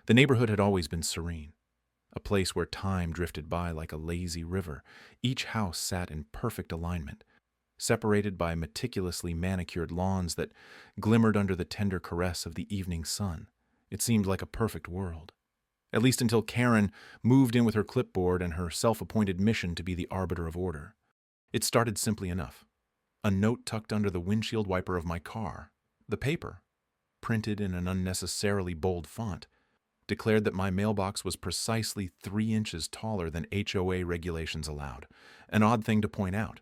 The neighborhood had always been serene, a place where time drifted by like a lazy river. Each house sat in perfect alignment, separated by meticulously manicured lawns that glimmered under the tender caress of the evening sun. It seemed like a perfect world. At least until Karen moved in with her clipboard and her self-appointed mission to be the arbiter of order. It started simply enough. A note tucked under the windshield wiper of my car. The paper, printed in an unnecessarily bold font, declared that my mailbox was precisely 3 inches taller than HOA regulations allowed. An odd thing to point out,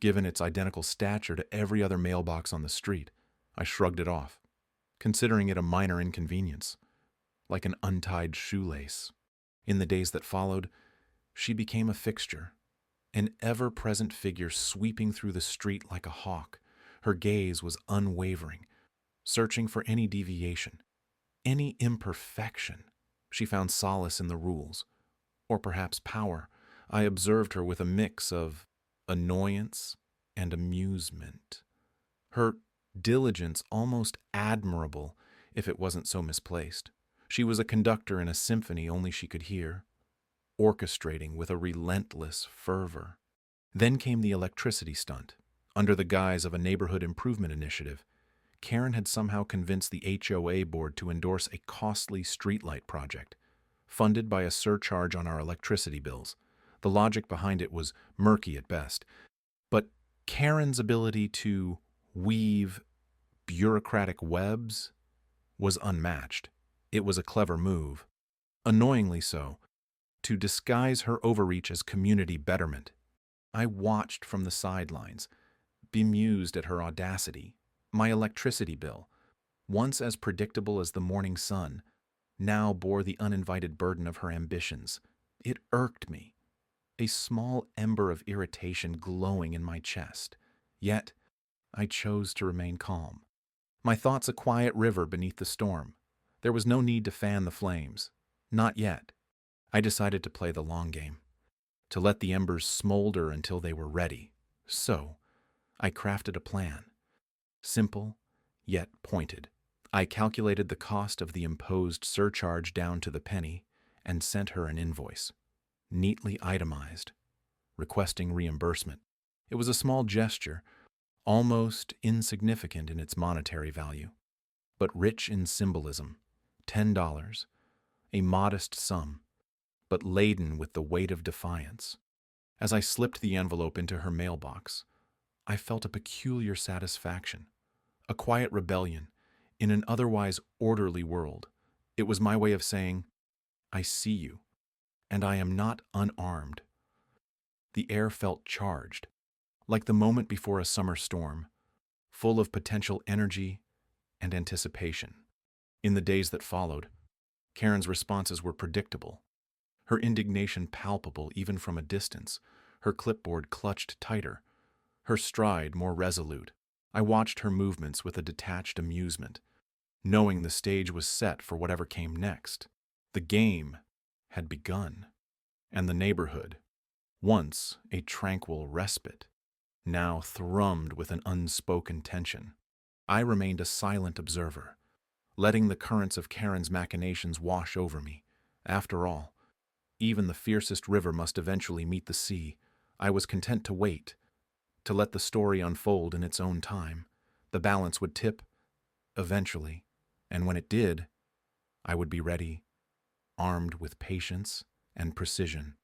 given its identical stature to every other mailbox on the street. I shrugged it off, considering it a minor inconvenience, like an untied shoelace. In the days that followed, she became a fixture, an ever-present figure sweeping through the street like a hawk. Her gaze was unwavering, searching for any deviation, any imperfection. She found solace in the rules, or perhaps power. I observed her with a mix of annoyance and amusement. Her diligence almost admirable if it wasn't so misplaced. She was a conductor in a symphony only she could hear, orchestrating with a relentless fervor. Then came the electricity stunt. Under the guise of a neighborhood improvement initiative, Karen had somehow convinced the HOA board to endorse a costly streetlight project, funded by a surcharge on our electricity bills. The logic behind it was murky at best, but Karen's ability to weave bureaucratic webs was unmatched. It was a clever move, annoyingly so, to disguise her overreach as community betterment. I watched from the sidelines, bemused at her audacity. My electricity bill, once as predictable as the morning sun, now bore the uninvited burden of her ambitions. It irked me, a small ember of irritation glowing in my chest. Yet, I chose to remain calm. My thoughts a quiet river beneath the storm. There was no need to fan the flames. Not yet. I decided to play the long game, to let the embers smolder until they were ready. So, I crafted a plan. Simple, yet pointed. I calculated the cost of the imposed surcharge down to the penny and sent her an invoice, neatly itemized, requesting reimbursement. It was a small gesture, almost insignificant in its monetary value, but rich in symbolism. $10, a modest sum, but laden with the weight of defiance. As I slipped the envelope into her mailbox, I felt a peculiar satisfaction, a quiet rebellion in an otherwise orderly world. It was my way of saying, I see you, and I am not unarmed. The air felt charged, like the moment before a summer storm, full of potential energy and anticipation. In the days that followed, Karen's responses were predictable, her indignation palpable even from a distance, her clipboard clutched tighter, her stride more resolute. I watched her movements with a detached amusement, knowing the stage was set for whatever came next. The game had begun, and the neighborhood, once a tranquil respite, now thrummed with an unspoken tension. I remained a silent observer, letting the currents of Karen's machinations wash over me. After all, even the fiercest river must eventually meet the sea. I was content to wait, to let the story unfold in its own time. The balance would tip, eventually, and when it did, I would be ready, armed with patience and precision,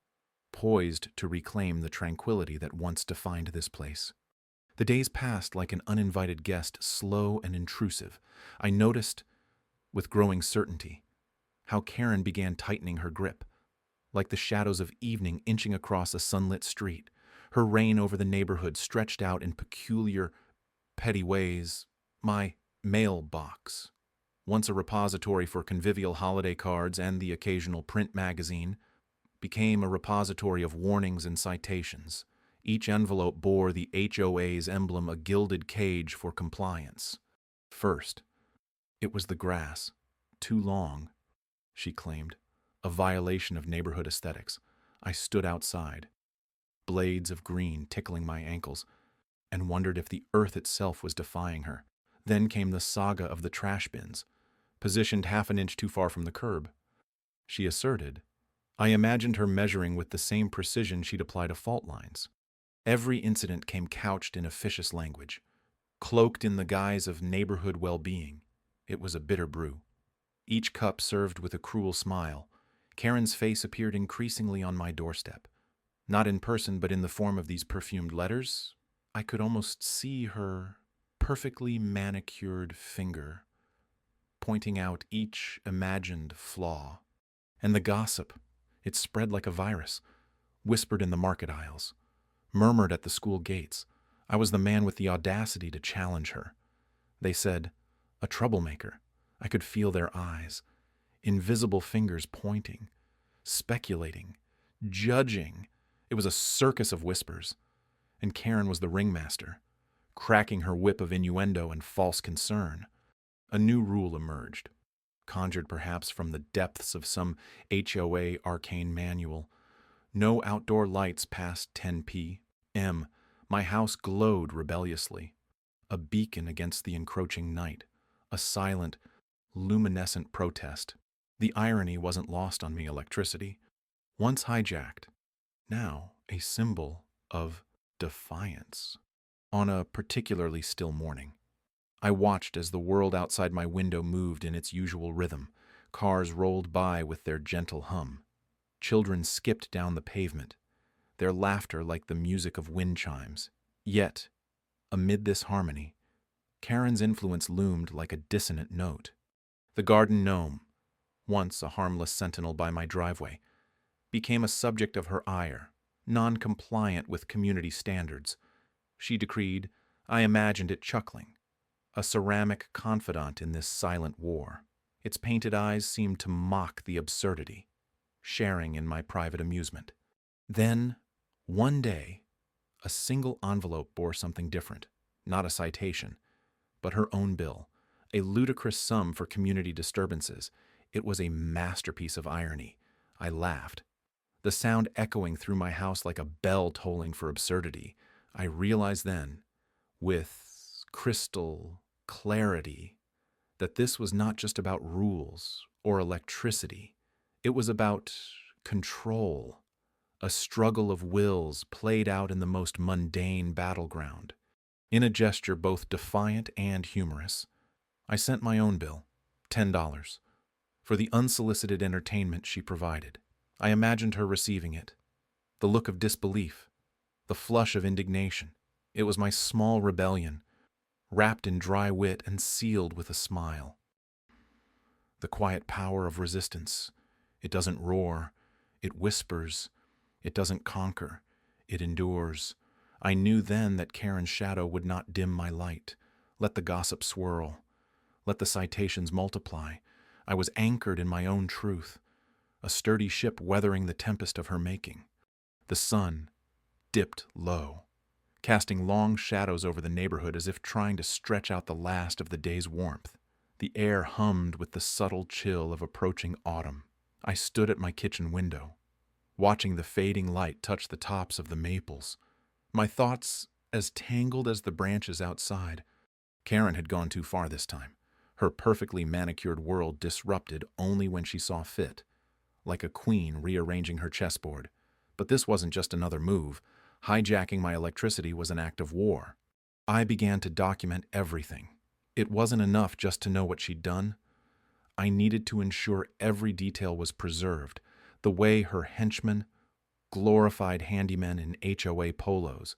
poised to reclaim the tranquility that once defined this place. The days passed like an uninvited guest, slow and intrusive. I noticed, with growing certainty, how Karen began tightening her grip, like the shadows of evening inching across a sunlit street. Her reign over the neighborhood stretched out in peculiar, petty ways. My mailbox, once a repository for convivial holiday cards and the occasional print magazine, became a repository of warnings and citations. Each envelope bore the HOA's emblem, a gilded cage for compliance. First, it was the grass. Too long, she claimed, a violation of neighborhood aesthetics. I stood outside, blades of green tickling my ankles, and wondered if the earth itself was defying her. Then came the saga of the trash bins, positioned half an inch too far from the curb. she asserted. I imagined her measuring with the same precision she'd apply to fault lines. Every incident came couched in officious language, cloaked in the guise of neighborhood well-being. It was a bitter brew. Each cup served with a cruel smile. Karen's face appeared increasingly on my doorstep. Not in person, but in the form of these perfumed letters. I could almost see her perfectly manicured finger pointing out each imagined flaw. And the gossip, it spread like a virus, whispered in the market aisles, murmured at the school gates. I was the man with the audacity to challenge her. They said, a troublemaker. I could feel their eyes, invisible fingers pointing, speculating, judging. It was a circus of whispers, and Karen was the ringmaster, cracking her whip of innuendo and false concern. A new rule emerged, conjured perhaps from the depths of some HOA arcane manual. No outdoor lights past 10 p.m. My house glowed rebelliously, a beacon against the encroaching night, a silent, luminescent protest. The irony wasn't lost on me. Electricity, once hijacked, now a symbol of defiance. On a particularly still morning, I watched as the world outside my window moved in its usual rhythm. Cars rolled by with their gentle hum. Children skipped down the pavement, their laughter like the music of wind chimes. Yet, amid this harmony, Karen's influence loomed like a dissonant note. The garden gnome, once a harmless sentinel by my driveway, became a subject of her ire, non-compliant with community standards. She decreed, I imagined it chuckling, a ceramic confidant in this silent war. Its painted eyes seemed to mock the absurdity, sharing in my private amusement. Then, one day, a single envelope bore something different, not a citation, but her own bill, a ludicrous sum for community disturbances. It was a masterpiece of irony. I laughed, the sound echoing through my house like a bell tolling for absurdity. I realized then, with crystal clarity, that this was not just about rules or electricity. It was about control, a struggle of wills played out in the most mundane battleground. In a gesture both defiant and humorous, I sent my own bill, $10, for the unsolicited entertainment she provided. I imagined her receiving it, the look of disbelief, the flush of indignation. It was my small rebellion, wrapped in dry wit and sealed with a smile. The quiet power of resistance. It doesn't roar, it whispers. It doesn't conquer, it endures. I knew then that Karen's shadow would not dim my light. Let the gossip swirl. Let the citations multiply. I was anchored in my own truth, a sturdy ship weathering the tempest of her making. The sun dipped low, casting long shadows over the neighborhood as if trying to stretch out the last of the day's warmth. The air hummed with the subtle chill of approaching autumn. I stood at my kitchen window, watching the fading light touch the tops of the maples, my thoughts as tangled as the branches outside. Karen had gone too far this time, her perfectly manicured world disrupted only when she saw fit, like a queen rearranging her chessboard. But this wasn't just another move. Hijacking my electricity was an act of war. I began to document everything. It wasn't enough just to know what she'd done. I needed to ensure every detail was preserved, the way her henchmen, glorified handymen in HOA polos,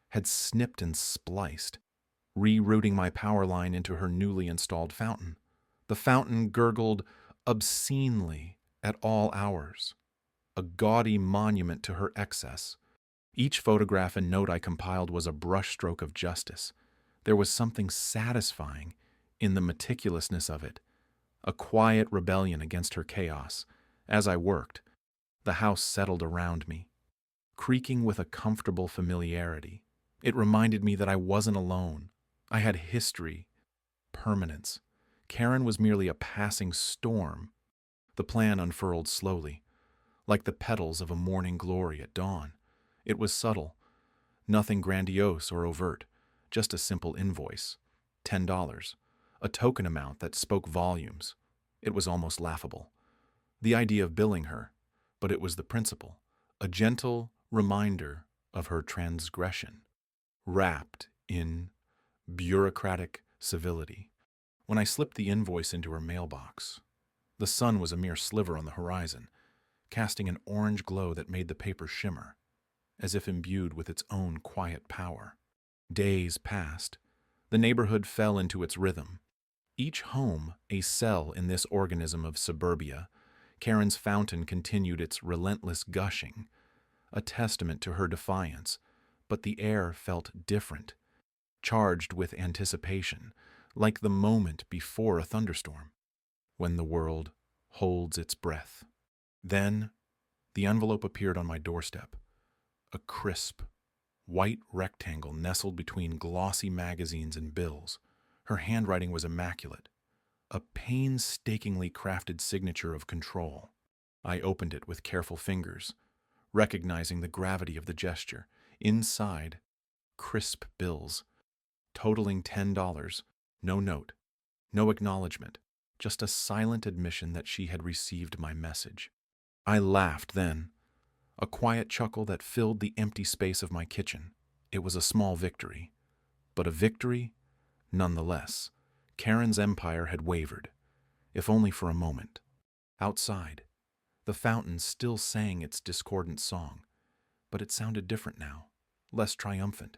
had snipped and spliced, rerouting my power line into her newly installed fountain. The fountain gurgled obscenely at all hours, a gaudy monument to her excess. Each photograph and note I compiled was a brushstroke of justice. There was something satisfying in the meticulousness of it, a quiet rebellion against her chaos. As I worked, the house settled around me, creaking with a comfortable familiarity. It reminded me that I wasn't alone. I had history, permanence. Karen was merely a passing storm. The plan unfurled slowly, like the petals of a morning glory at dawn. It was subtle, nothing grandiose or overt, just a simple invoice, $10, a token amount that spoke volumes. It was almost laughable. The idea of billing her, but it was the principle, a gentle reminder of her transgression, wrapped in bureaucratic civility. When I slipped the invoice into her mailbox, the sun was a mere sliver on the horizon, casting an orange glow that made the paper shimmer, as if imbued with its own quiet power. Days passed. The neighborhood fell into its rhythm. Each home a cell in this organism of suburbia, Karen's fountain continued its relentless gushing, a testament to her defiance, but the air felt different, charged with anticipation, like the moment before a thunderstorm, when the world holds its breath. Then, the envelope appeared on my doorstep, a crisp, white rectangle nestled between glossy magazines and bills. Her handwriting was immaculate, a painstakingly crafted signature of control. I opened it with careful fingers, recognizing the gravity of the gesture. Inside, crisp bills, totaling $10, no note, no acknowledgement, just a silent admission that she had received my message. I laughed then, a quiet chuckle that filled the empty space of my kitchen. It was a small victory, but a victory nonetheless. Karen's empire had wavered, if only for a moment. Outside, the fountain still sang its discordant song, but it sounded different now, less triumphant,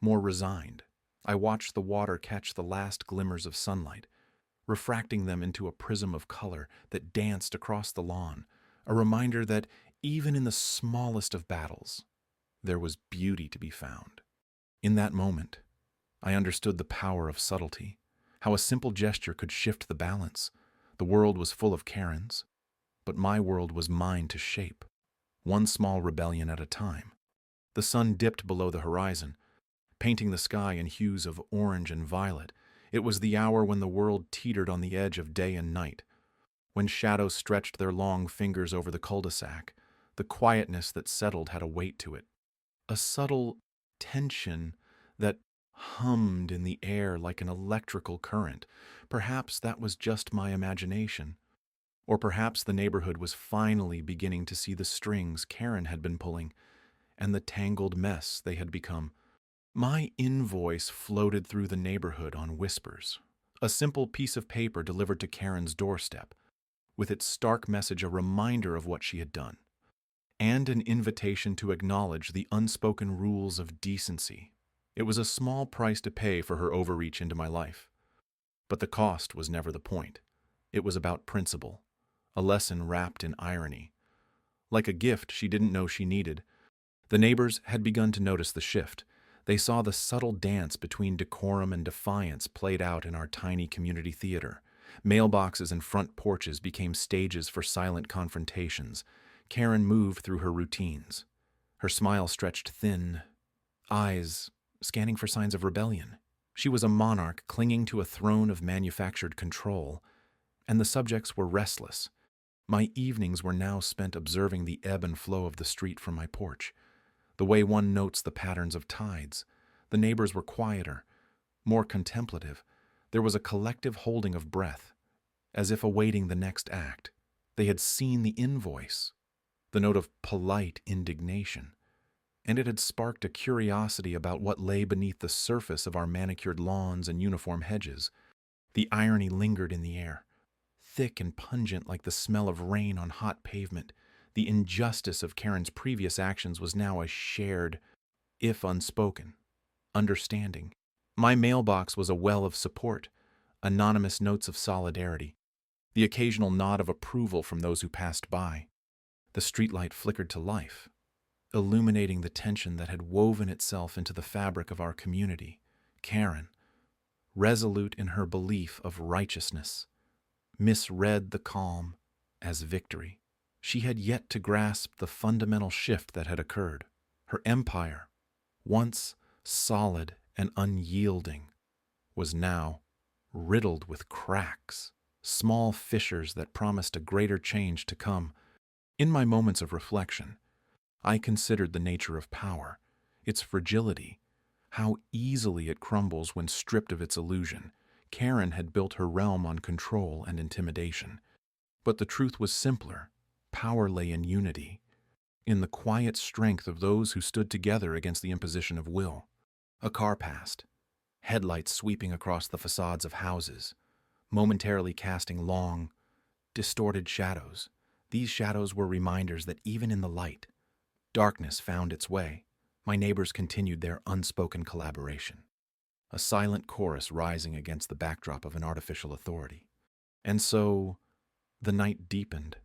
more resigned. I watched the water catch the last glimmers of sunlight, refracting them into a prism of color that danced across the lawn, a reminder that even in the smallest of battles, there was beauty to be found. In that moment, I understood the power of subtlety, how a simple gesture could shift the balance. The world was full of Karens, but my world was mine to shape, one small rebellion at a time. The sun dipped below the horizon, painting the sky in hues of orange and violet. It was the hour when the world teetered on the edge of day and night, when shadows stretched their long fingers over the cul-de-sac. The quietness that settled had a weight to it, a subtle tension that hummed in the air like an electrical current. Perhaps that was just my imagination, or perhaps the neighborhood was finally beginning to see the strings Karen had been pulling and the tangled mess they had become. My invoice floated through the neighborhood on whispers, a simple piece of paper delivered to Karen's doorstep, with its stark message a reminder of what she had done, and an invitation to acknowledge the unspoken rules of decency. It was a small price to pay for her overreach into my life, but the cost was never the point. It was about principle, a lesson wrapped in irony. Like a gift she didn't know she needed, the neighbors had begun to notice the shift. They saw the subtle dance between decorum and defiance played out in our tiny community theater. Mailboxes and front porches became stages for silent confrontations. Karen moved through her routines, her smile stretched thin, eyes scanning for signs of rebellion. She was a monarch clinging to a throne of manufactured control, and the subjects were restless. My evenings were now spent observing the ebb and flow of the street from my porch, the way one notes the patterns of tides. The neighbors were quieter, more contemplative. There was a collective holding of breath, as if awaiting the next act. They had seen the invoice, the note of polite indignation, and it had sparked a curiosity about what lay beneath the surface of our manicured lawns and uniform hedges. The irony lingered in the air, thick and pungent like the smell of rain on hot pavement. The injustice of Karen's previous actions was now a shared, if unspoken, understanding. My mailbox was a well of support, anonymous notes of solidarity, the occasional nod of approval from those who passed by. The streetlight flickered to life, illuminating the tension that had woven itself into the fabric of our community. Karen, resolute in her belief of righteousness, misread the calm as victory. She had yet to grasp the fundamental shift that had occurred. Her empire, once solid and unyielding, was now riddled with cracks, small fissures that promised a greater change to come. In my moments of reflection, I considered the nature of power, its fragility, how easily it crumbles when stripped of its illusion. Karen had built her realm on control and intimidation. But the truth was simpler. Power lay in unity, in the quiet strength of those who stood together against the imposition of will. A car passed, headlights sweeping across the facades of houses, momentarily casting long, distorted shadows. These shadows were reminders that even in the light, darkness found its way. My neighbors continued their unspoken collaboration, a silent chorus rising against the backdrop of an artificial authority. And so, the night deepened,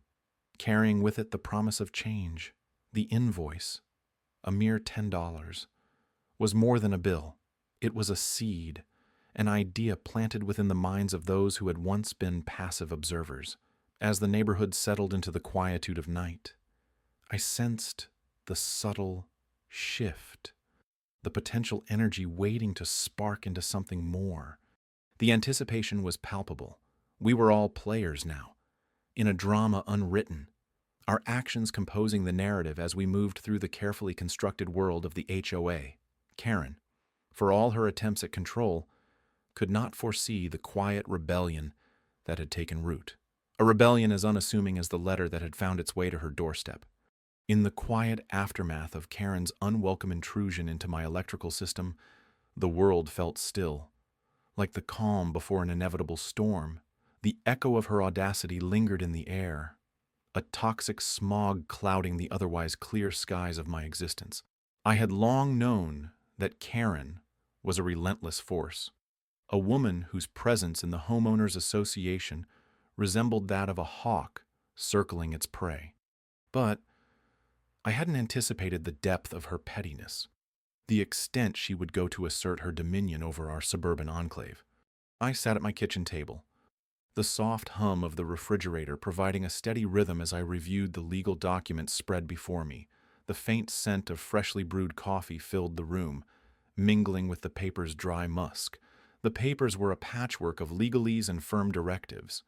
carrying with it the promise of change. The invoice, a mere $10, was more than a bill. It was a seed, an idea planted within the minds of those who had once been passive observers. As the neighborhood settled into the quietude of night, I sensed the subtle shift, the potential energy waiting to spark into something more. The anticipation was palpable. We were all players now, in a drama unwritten, our actions composing the narrative as we moved through the carefully constructed world of the HOA. Karen, for all her attempts at control, could not foresee the quiet rebellion that had taken root. A rebellion as unassuming as the letter that had found its way to her doorstep. In the quiet aftermath of Karen's unwelcome intrusion into my electrical system, the world felt still, like the calm before an inevitable storm. The echo of her audacity lingered in the air, a toxic smog clouding the otherwise clear skies of my existence. I had long known that Karen was a relentless force, a woman whose presence in the homeowners association resembled that of a hawk circling its prey. But I hadn't anticipated the depth of her pettiness, the extent she would go to assert her dominion over our suburban enclave. I sat at my kitchen table, the soft hum of the refrigerator providing a steady rhythm as I reviewed the legal documents spread before me. The faint scent of freshly brewed coffee filled the room, mingling with the paper's dry musk. The papers were a patchwork of legalese and firm directives,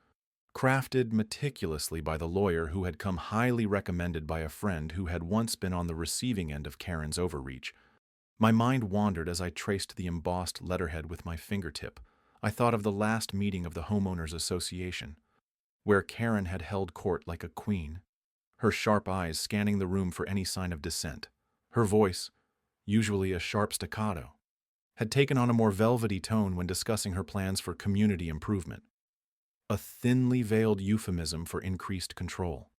crafted meticulously by the lawyer who had come highly recommended by a friend who had once been on the receiving end of Karen's overreach. My mind wandered as I traced the embossed letterhead with my fingertip. I thought of the last meeting of the homeowners association, where Karen had held court like a queen, her sharp eyes scanning the room for any sign of dissent. Her voice, usually a sharp staccato, had taken on a more velvety tone when discussing her plans for community improvement, a thinly veiled euphemism for increased control.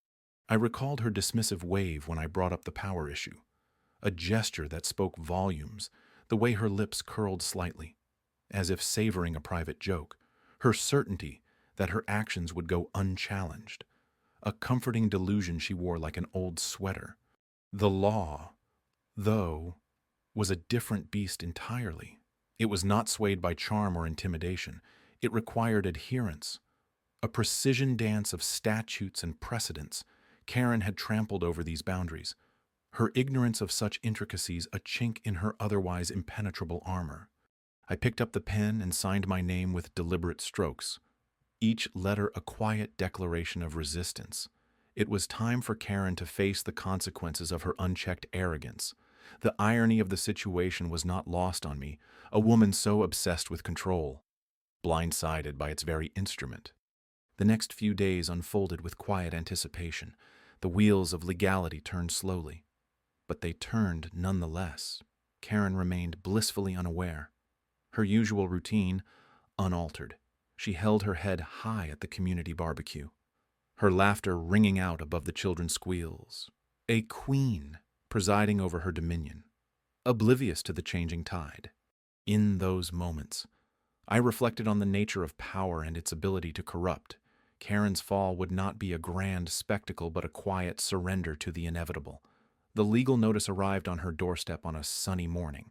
I recalled her dismissive wave when I brought up the power issue, a gesture that spoke volumes, the way her lips curled slightly, as if savoring a private joke, her certainty that her actions would go unchallenged, a comforting delusion she wore like an old sweater. The law, though, was a different beast entirely. It was not swayed by charm or intimidation. It required adherence, a precision dance of statutes and precedents. Karen had trampled over these boundaries, her ignorance of such intricacies a chink in her otherwise impenetrable armor. I picked up the pen and signed my name with deliberate strokes, each letter a quiet declaration of resistance. It was time for Karen to face the consequences of her unchecked arrogance. The irony of the situation was not lost on me, a woman so obsessed with control, blindsided by its very instrument. The next few days unfolded with quiet anticipation. The wheels of legality turned slowly, but they turned nonetheless. Karen remained blissfully unaware, her usual routine unaltered. She held her head high at the community barbecue, her laughter ringing out above the children's squeals. A queen presiding over her dominion, oblivious to the changing tide. In those moments, I reflected on the nature of power and its ability to corrupt. Karen's fall would not be a grand spectacle but a quiet surrender to the inevitable. The legal notice arrived on her doorstep on a sunny morning,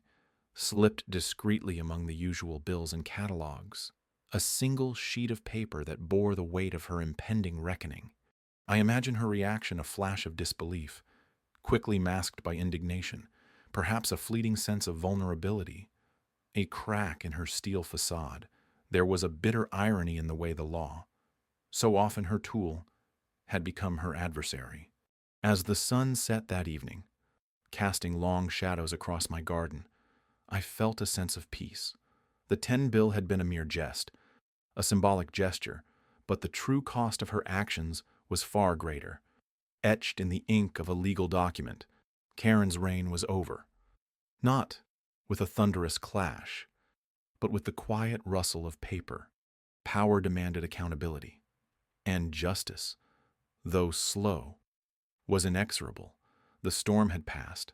slipped discreetly among the usual bills and catalogs, a single sheet of paper that bore the weight of her impending reckoning. I imagine her reaction a flash of disbelief, quickly masked by indignation, perhaps a fleeting sense of vulnerability, a crack in her steel facade. There was a bitter irony in the way the law, so often her tool, had become her adversary. As the sun set that evening, casting long shadows across my garden, I felt a sense of peace. The 10 bill had been a mere jest, a symbolic gesture, but the true cost of her actions was far greater. Etched in the ink of a legal document, Karen's reign was over. Not with a thunderous clash, but with the quiet rustle of paper. Power demanded accountability. And justice, though slow, was inexorable. The storm had passed,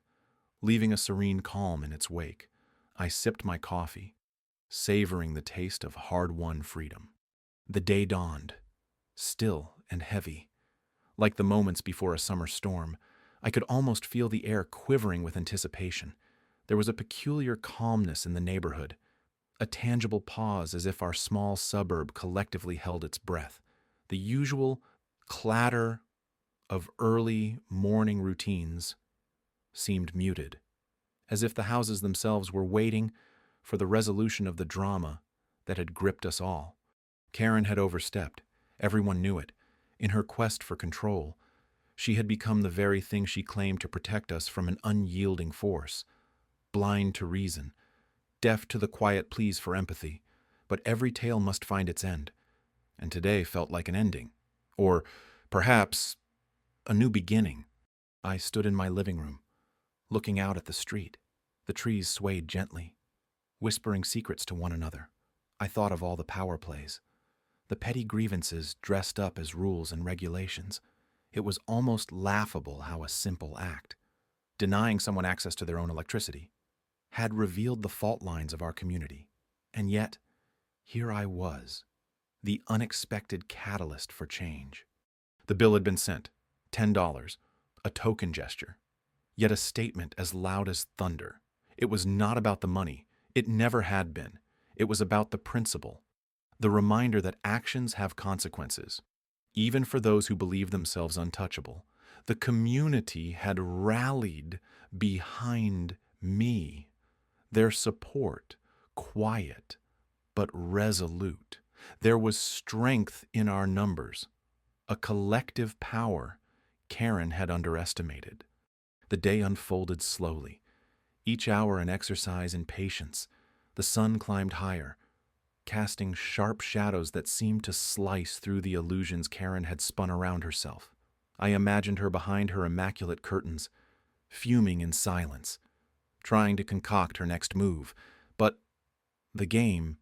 leaving a serene calm in its wake. I sipped my coffee, savoring the taste of hard-won freedom. The day dawned, still and heavy. Like the moments before a summer storm, I could almost feel the air quivering with anticipation. There was a peculiar calmness in the neighborhood, a tangible pause as if our small suburb collectively held its breath. The usual clatter of early morning routines seemed muted, as if the houses themselves were waiting for the resolution of the drama that had gripped us all. Karen had overstepped. Everyone knew it. In her quest for control, she had become the very thing she claimed to protect us from an unyielding force, blind to reason, deaf to the quiet pleas for empathy. But every tale must find its end, and today felt like an ending. Or perhaps a new beginning. I stood in my living room, looking out at the street. The trees swayed gently, whispering secrets to one another. I thought of all the power plays, the petty grievances dressed up as rules and regulations. It was almost laughable how a simple act, denying someone access to their own electricity, had revealed the fault lines of our community. And yet, here I was, the unexpected catalyst for change. The bill had been sent, $10, a token gesture, yet a statement as loud as thunder. It was not about the money. It never had been. It was about the principle, the reminder that actions have consequences, even for those who believe themselves untouchable. The community had rallied behind me, their support, quiet but resolute. There was strength in our numbers, a collective power Karen had underestimated. The day unfolded slowly, each hour an exercise in patience. The sun climbed higher, casting sharp shadows that seemed to slice through the illusions Karen had spun around herself. I imagined her behind her immaculate curtains, fuming in silence, trying to concoct her next move. But the game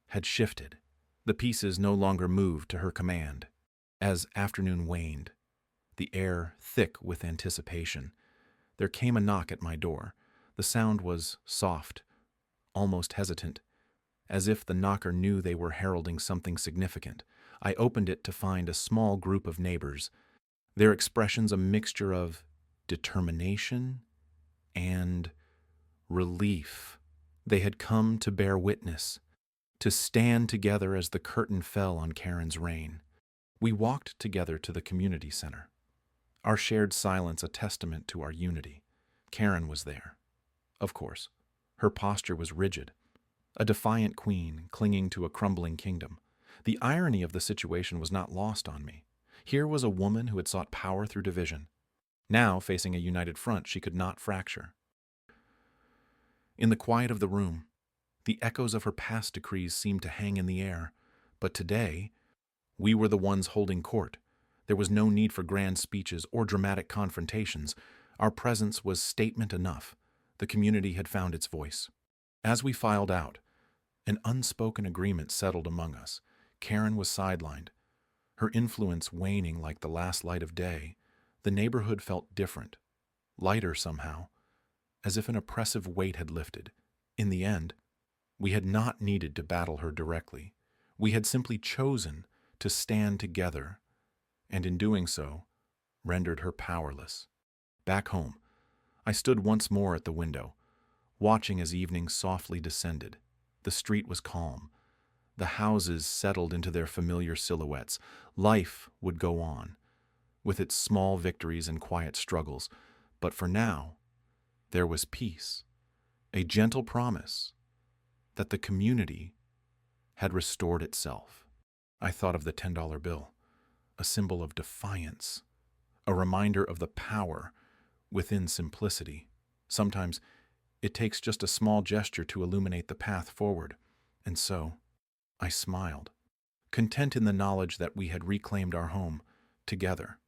had shifted. The pieces no longer moved to her command. As afternoon waned, the air thick with anticipation, there came a knock at my door. The sound was soft, almost hesitant, as if the knocker knew they were heralding something significant. I opened it to find a small group of neighbors, their expressions a mixture of determination and relief. They had come to bear witness, to stand together as the curtain fell on Karen's reign. We walked together to the community center, our shared silence a testament to our unity. Karen was there, of course. Her posture was rigid, a defiant queen clinging to a crumbling kingdom. The irony of the situation was not lost on me. Here was a woman who had sought power through division. Now, facing a united front she could not fracture. In the quiet of the room, the echoes of her past decrees seemed to hang in the air. But today, we were the ones holding court. There was no need for grand speeches or dramatic confrontations. Our presence was statement enough. The community had found its voice. As we filed out, an unspoken agreement settled among us. Karen was sidelined, her influence waning like the last light of day. The neighborhood felt different, lighter somehow, as if an oppressive weight had lifted. In the end, we had not needed to battle her directly. We had simply chosen to stand together, and in doing so, rendered her powerless. Back home, I stood once more at the window, watching as evening softly descended. The street was calm. The houses settled into their familiar silhouettes. Life would go on, with its small victories and quiet struggles. But for now, there was peace, a gentle promise that the community had restored itself. I thought of the $10 bill, a symbol of defiance, a reminder of the power within simplicity. Sometimes it takes just a small gesture to illuminate the path forward. And so, I smiled, content in the knowledge that we had reclaimed our home, together.